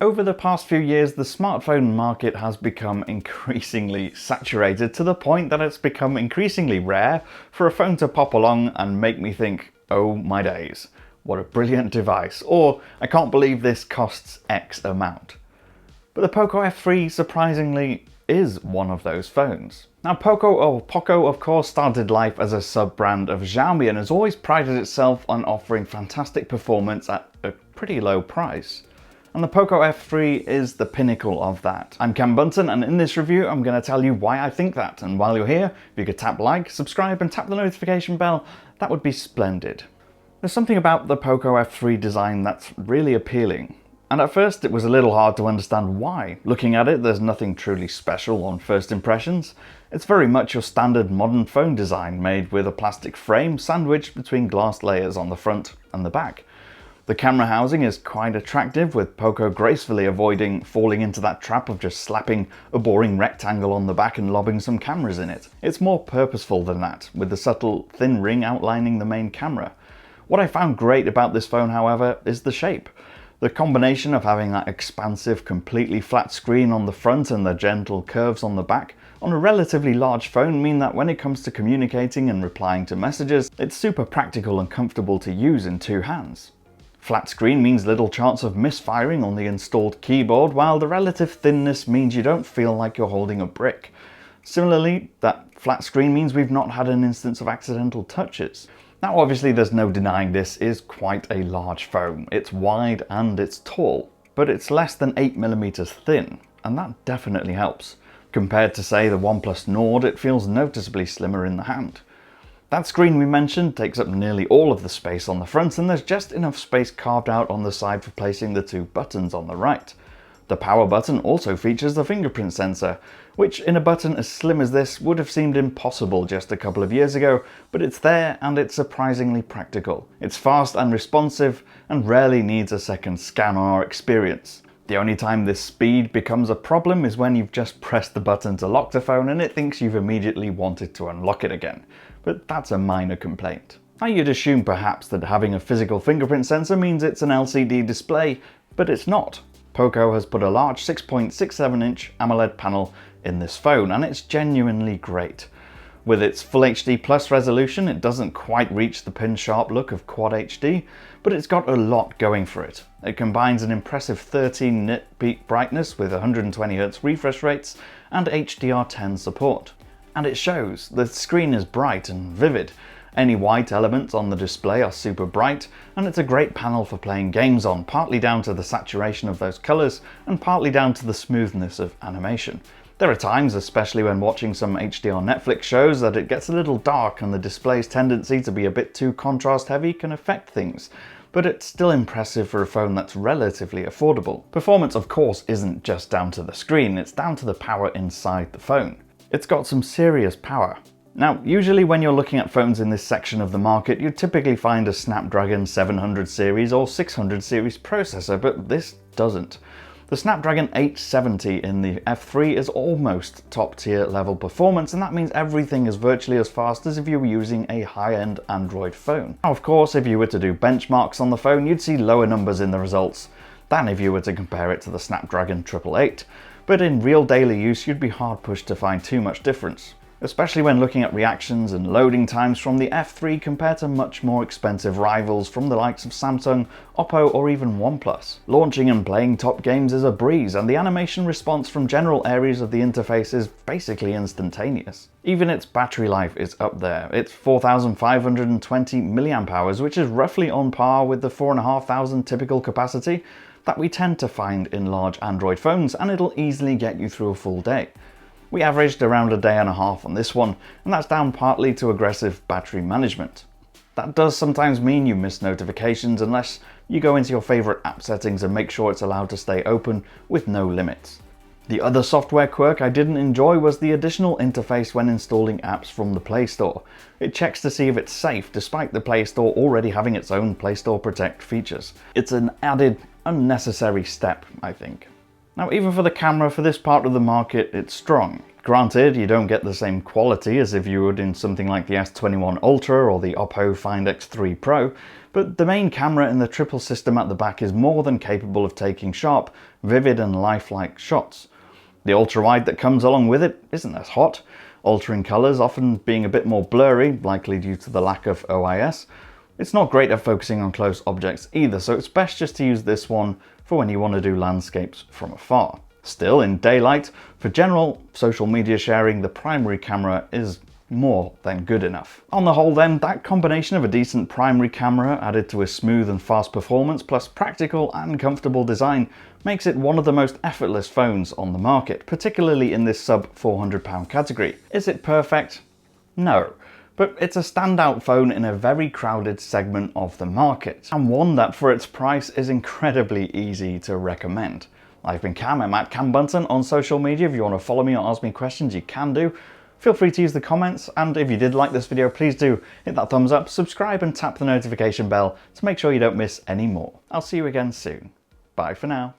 Over the past few years, the smartphone market has become increasingly saturated to the point that it's become increasingly rare for a phone to pop along and make me think, oh my days, what a brilliant device, or I can't believe this costs X amount. But the Poco F3 surprisingly is one of those phones. Now Poco of course started life as a sub-brand of Xiaomi and has always prided itself on offering fantastic performance at a pretty low price. And the Poco F3 is the pinnacle of that. I'm Cam Bunton, and in this review I'm going to tell you why I think that. And while you're here, if you could tap like, subscribe and tap the notification bell, that would be splendid. There's something about the Poco F3 design that's really appealing. And at first it was a little hard to understand why. Looking at it, there's nothing truly special on first impressions. It's very much your standard modern phone design, made with a plastic frame sandwiched between glass layers on the front and the back. The camera housing is quite attractive, with Poco gracefully avoiding falling into that trap of just slapping a boring rectangle on the back and lobbing some cameras in it. It's more purposeful than that, with the subtle thin ring outlining the main camera. What I found great about this phone, however, is the shape. The combination of having that expansive, completely flat screen on the front and the gentle curves on the back on a relatively large phone mean that when it comes to communicating and replying to messages, it's super practical and comfortable to use in two hands. Flat screen means little chance of misfiring on the installed keyboard, while the relative thinness means you don't feel like you're holding a brick. Similarly, that flat screen means we've not had an instance of accidental touches. Now obviously there's no denying this is quite a large phone. It's wide and it's tall, but it's less than 8mm thin, and that definitely helps. Compared to say the OnePlus Nord, it feels noticeably slimmer in the hand. That screen we mentioned takes up nearly all of the space on the front, and there's just enough space carved out on the side for placing the two buttons on the right. The power button also features the fingerprint sensor, which in a button as slim as this would have seemed impossible just a couple of years ago, but it's there and it's surprisingly practical. It's fast and responsive and rarely needs a second scan or experience. The only time this speed becomes a problem is when you've just pressed the button to lock the phone and it thinks you've immediately wanted to unlock it again. But that's a minor complaint. Now you'd assume perhaps that having a physical fingerprint sensor means it's an LCD display, but it's not. Poco has put a large 6.67-inch AMOLED panel in this phone, and it's genuinely great. With its Full HD Plus resolution, it doesn't quite reach the pin-sharp look of Quad HD, but it's got a lot going for it. It combines an impressive 13 nit peak brightness with 120Hz refresh rates and HDR10 support. And it shows. The screen is bright and vivid. Any white elements on the display are super bright, and it's a great panel for playing games on, partly down to the saturation of those colours and partly down to the smoothness of animation. There are times, especially when watching some HDR Netflix shows, that it gets a little dark and the display's tendency to be a bit too contrast heavy can affect things, but it's still impressive for a phone that's relatively affordable. Performance of course isn't just down to the screen, it's down to the power inside the phone. It's got some serious power. Now, usually when you're looking at phones in this section of the market, you'd typically find a Snapdragon 700 series or 600 series processor, but this doesn't. The Snapdragon 870 in the F3 is almost top-tier level performance, and that means everything is virtually as fast as if you were using a high-end Android phone. Now, of course, if you were to do benchmarks on the phone, you'd see lower numbers in the results than if you were to compare it to the Snapdragon 888. But in real daily use, you'd be hard-pushed to find too much difference, especially when looking at reactions and loading times from the F3 compared to much more expensive rivals from the likes of Samsung, Oppo or even OnePlus. Launching and playing top games is a breeze, and the animation response from general areas of the interface is basically instantaneous. Even its battery life is up there. It's 4,520 mAh, which is roughly on par with the 4,500 typical capacity that we tend to find in large Android phones, and it'll easily get you through a full day. We averaged around a day and a half on this one, and that's down partly to aggressive battery management. That does sometimes mean you miss notifications unless you go into your favorite app settings and make sure it's allowed to stay open with no limits. The other software quirk I didn't enjoy was the additional interface when installing apps from the Play Store. It checks to see if it's safe, despite the Play Store already having its own Play Store Protect features. It's an added, unnecessary step, I think. Now, even for the camera for this part of the market, it's strong. Granted, you don't get the same quality as if you would in something like the S21 Ultra or the Oppo Find X3 Pro, But the main camera in the triple system at the back is more than capable of taking sharp, vivid and lifelike shots. The ultra-wide that comes along with it isn't as hot, altering colours, often being a bit more blurry, likely due to the lack of OIS. It's not great at focusing on close objects either, so it's best just to use this one for when you want to do landscapes from afar. Still, in daylight, for general social media sharing, the primary camera is more than good enough. On the whole then, that combination of a decent primary camera added to a smooth and fast performance plus practical and comfortable design makes it one of the most effortless phones on the market, particularly in this sub £400 category. Is it perfect? No. But it's a standout phone in a very crowded segment of the market, and one that for its price is incredibly easy to recommend. I've been Cam, I'm at Cam Bunton on social media. If you want to follow me or ask me questions, you can do. Feel free to use the comments, and if you did like this video, please do hit that thumbs up, subscribe and tap the notification bell to make sure you don't miss any more. I'll see you again soon. Bye for now.